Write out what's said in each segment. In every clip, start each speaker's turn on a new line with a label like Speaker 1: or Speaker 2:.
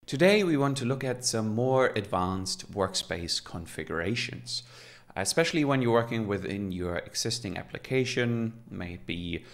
Speaker 1: Today we want to look at some more advanced workspace configurations, especially when you're working within your existing application, maybe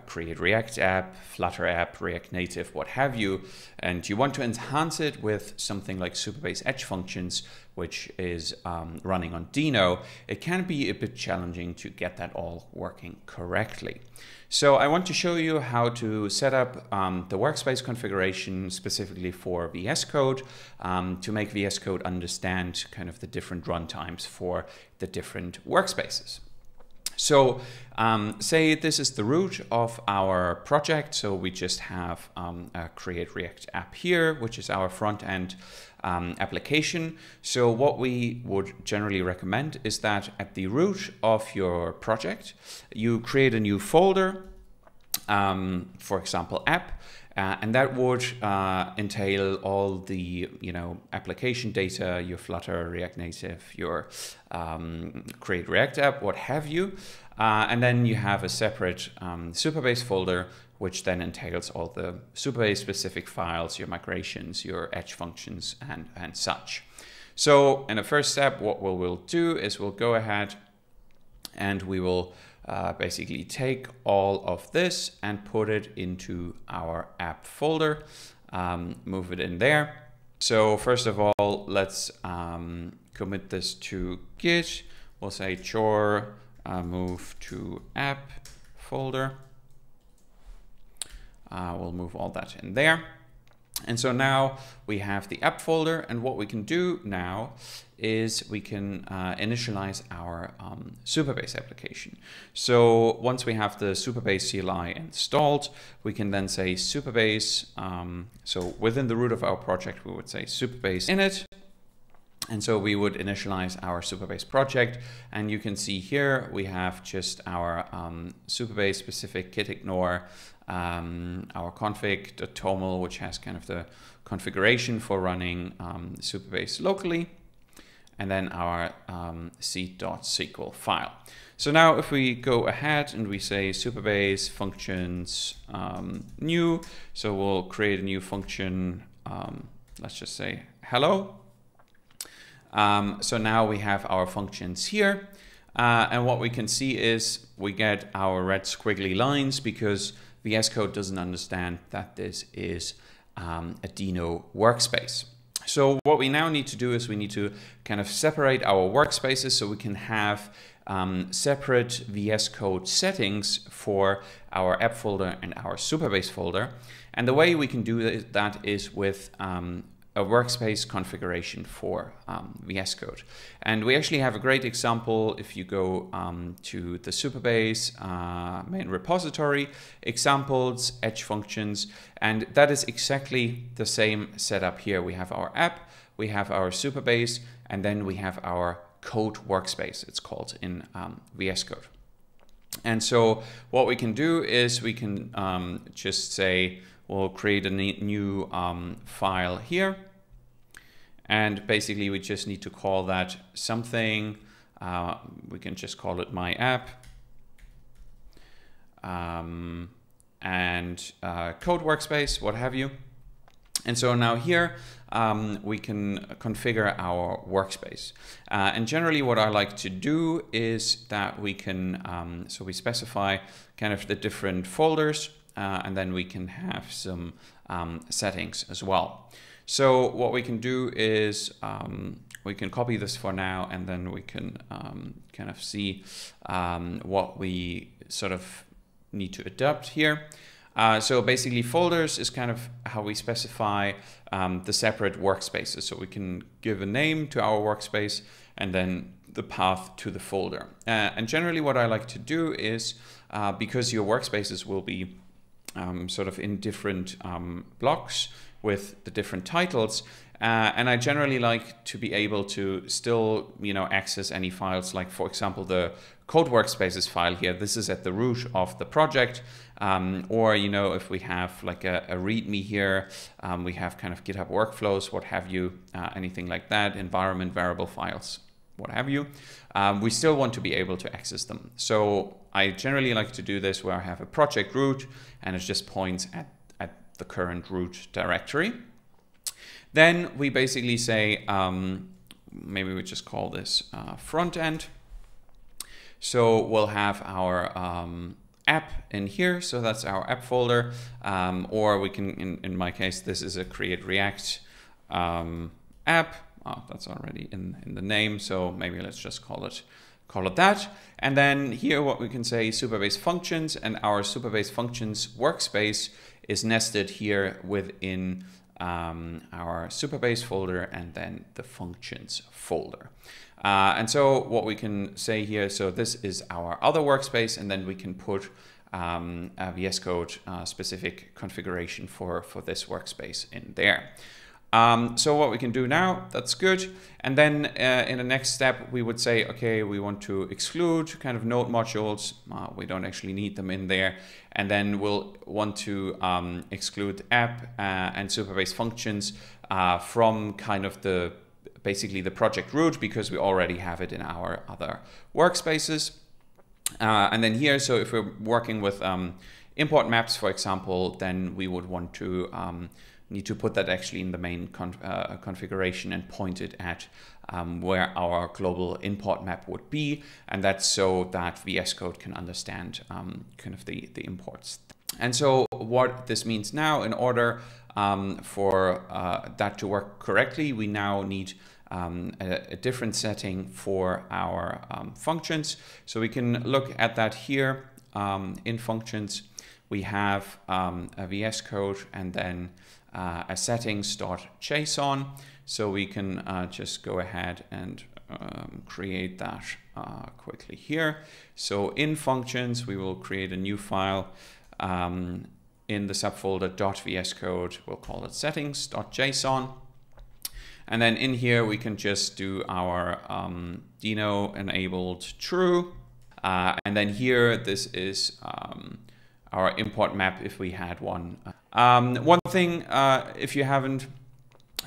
Speaker 1: Create React app, Flutter app, React Native, what have you, and you want to enhance it with something like Supabase Edge Functions, which is running on Deno. It can be a bit challenging to get that all working correctly. So I want to show you how to set up the workspace configuration specifically for VS Code to make VS Code understand kind of the different runtimes for the different workspaces. So say this is the root of our project. So we just have a Create React app here, which is our front end application. So what we would generally recommend is that at the root of your project, you create a new folder, for example, app, and that would entail all the application data, your Flutter, React Native, your Create React app, what have you. And then you have a separate Supabase folder, which then entails all the Supabase specific files, your migrations, your edge functions, and such. So in the first step, what we'll do is we'll go ahead and we will basically take all of this and put it into our app folder, move it in there. So first of all, let's commit this to Git. We'll say chore move to app folder. We'll move all that in there. And so now we have the app folder, and what we can do now is we can initialize our Supabase application. So once we have the Supabase CLI installed, we can then say Supabase. So within the root of our project, we would say Supabase init. And so we would initialize our Supabase project, and you can see here we have just our Supabase specific gitignore, our config.toml, which has kind of the configuration for running Supabase locally, and then our seed.sql file. So now if we go ahead and we say Supabase functions new, so we'll create a new function, let's just say hello. So now we have our functions here, and what we can see is we get our red squiggly lines because VS Code doesn't understand that this is a Deno workspace. So what we now need to do is we need to kind of separate our workspaces so we can have separate VS Code settings for our app folder and our Supabase folder. And the way we can do that is with a workspace configuration for VS Code. And we actually have a great example if you go to the Supabase main repository, examples, edge functions, and that is exactly the same setup here. We have our app, we have our Supabase, and then we have our Code Workspace, it's called in VS Code. And so what we can do is we can just say, we'll create a new file here, and basically we just need to call that something. We can just call it my app, and Code Workspace, what have you. And so now here we can configure our workspace. And generally what I like to do is that we can, so we specify kind of the different folders, and then we can have some settings as well. So what we can do is we can copy this for now, and then we can kind of see what we sort of need to adapt here. So basically folders is kind of how we specify the separate workspaces. So we can give a name to our workspace and then the path to the folder. And generally what I like to do is, because your workspaces will be sort of in different blocks with the different titles, and I generally like to be able to still access any files, like for example the Code Workspaces file here. This is at the root of the project, or if we have like a README here, we have kind of GitHub workflows, what have you, anything like that, environment variable files, what have you. We still want to be able to access them. So I generally like to do this where I have a project root and it just points at the current root directory. Then we basically say, maybe we just call this front end. So we'll have our app in here. So that's our app folder. Or we can, in my case, this is a create React app. Oh, that's already in the name. So maybe let's just call it that. And then here what we can say Supabase Functions, and our Supabase Functions workspace is nested here within our Supabase folder and then the functions folder. And so what we can say here, so this is our other workspace, and then we can put a VS Code specific configuration for this workspace in there. So what we can do now, that's good. And then in the next step, we would say, okay, we want to exclude kind of node modules. We don't actually need them in there. And then we'll want to exclude app and Supabase Functions from kind of basically the project root, because we already have it in our other workspaces. And then here, so if we're working with import maps, for example, then we would want to need to put that actually in the main configuration and point it at where our global import map would be. And that's so that VS Code can understand kind of the imports. And so what this means now, in order for that to work correctly, we now need a different setting for our functions. So we can look at that here in functions. We have a VS Code and then a settings.json. So we can just go ahead and create that quickly here. So in functions, we will create a new file in the subfolder .vscode. We'll call it settings.json. And then in here, we can just do our Deno enabled true. And then here, this is our import map if we had one. One thing, if you haven't,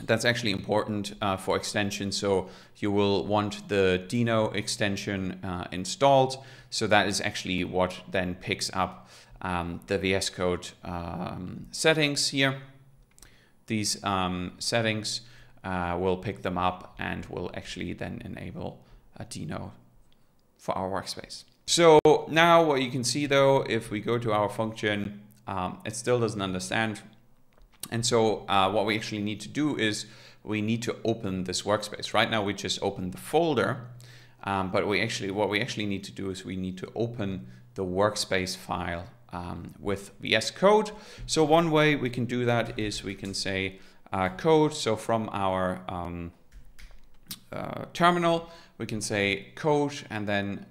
Speaker 1: that's actually important for extension. So you will want the Deno extension installed. So that is actually what then picks up the VS Code settings here. These settings will pick them up and will actually then enable a Deno for our workspace. So now what you can see though, if we go to our function, it still doesn't understand. And so what we actually need to do is we need to open this workspace. Right now we just opened the folder, but what we actually need to do is we need to open the workspace file with VS Code. So one way we can do that is we can say code. So from our terminal, we can say code and then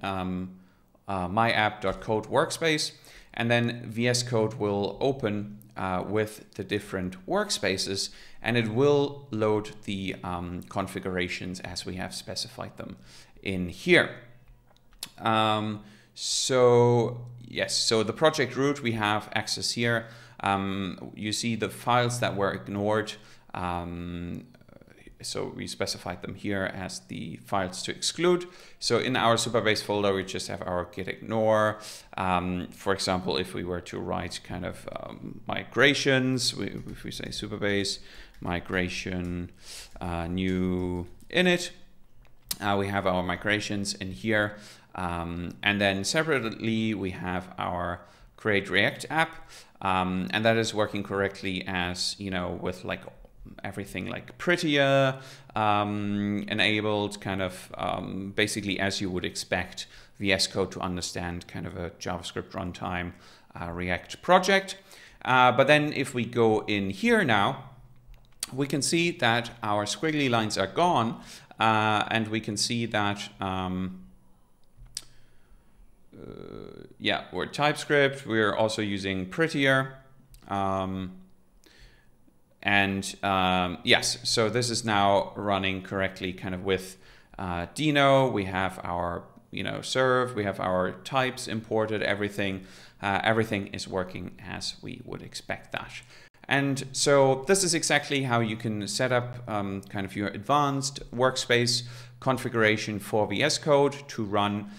Speaker 1: myapp.code workspace, and then VS Code will open with the different workspaces, and it will load the configurations as we have specified them in here. So yes, so the project root, we have access here. You see the files that were ignored. So we specified them here as the files to exclude. So in our Supabase folder, we just have our git ignore. For example, if we were to write kind of migrations, if we say Supabase migration new init, we have our migrations in here. And then separately, we have our create React app. And that is working correctly as, you know, with like everything like prettier enabled, kind of basically as you would expect VS Code to understand kind of a JavaScript runtime React project. But then if we go in here now, we can see that our squiggly lines are gone, and we can see that yeah, we're TypeScript. We're also using prettier. Yes, so this is now running correctly kind of with Deno. We have our, you know, serve, we have our types imported, everything is working as we would expect that. And so this is exactly how you can set up kind of your advanced workspace configuration for VS Code to run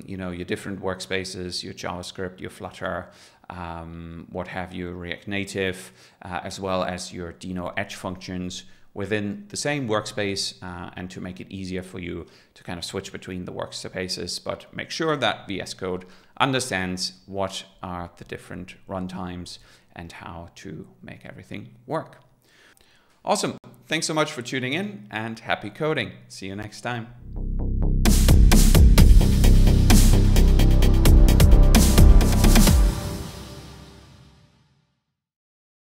Speaker 1: you know, your different workspaces, your JavaScript, your Flutter, what have you, React Native, as well as your Deno Edge functions within the same workspace, and to make it easier for you to kind of switch between the workspaces, but make sure that VS Code understands what are the different runtimes and how to make everything work. Awesome. Thanks so much for tuning in, and happy coding. See you next time.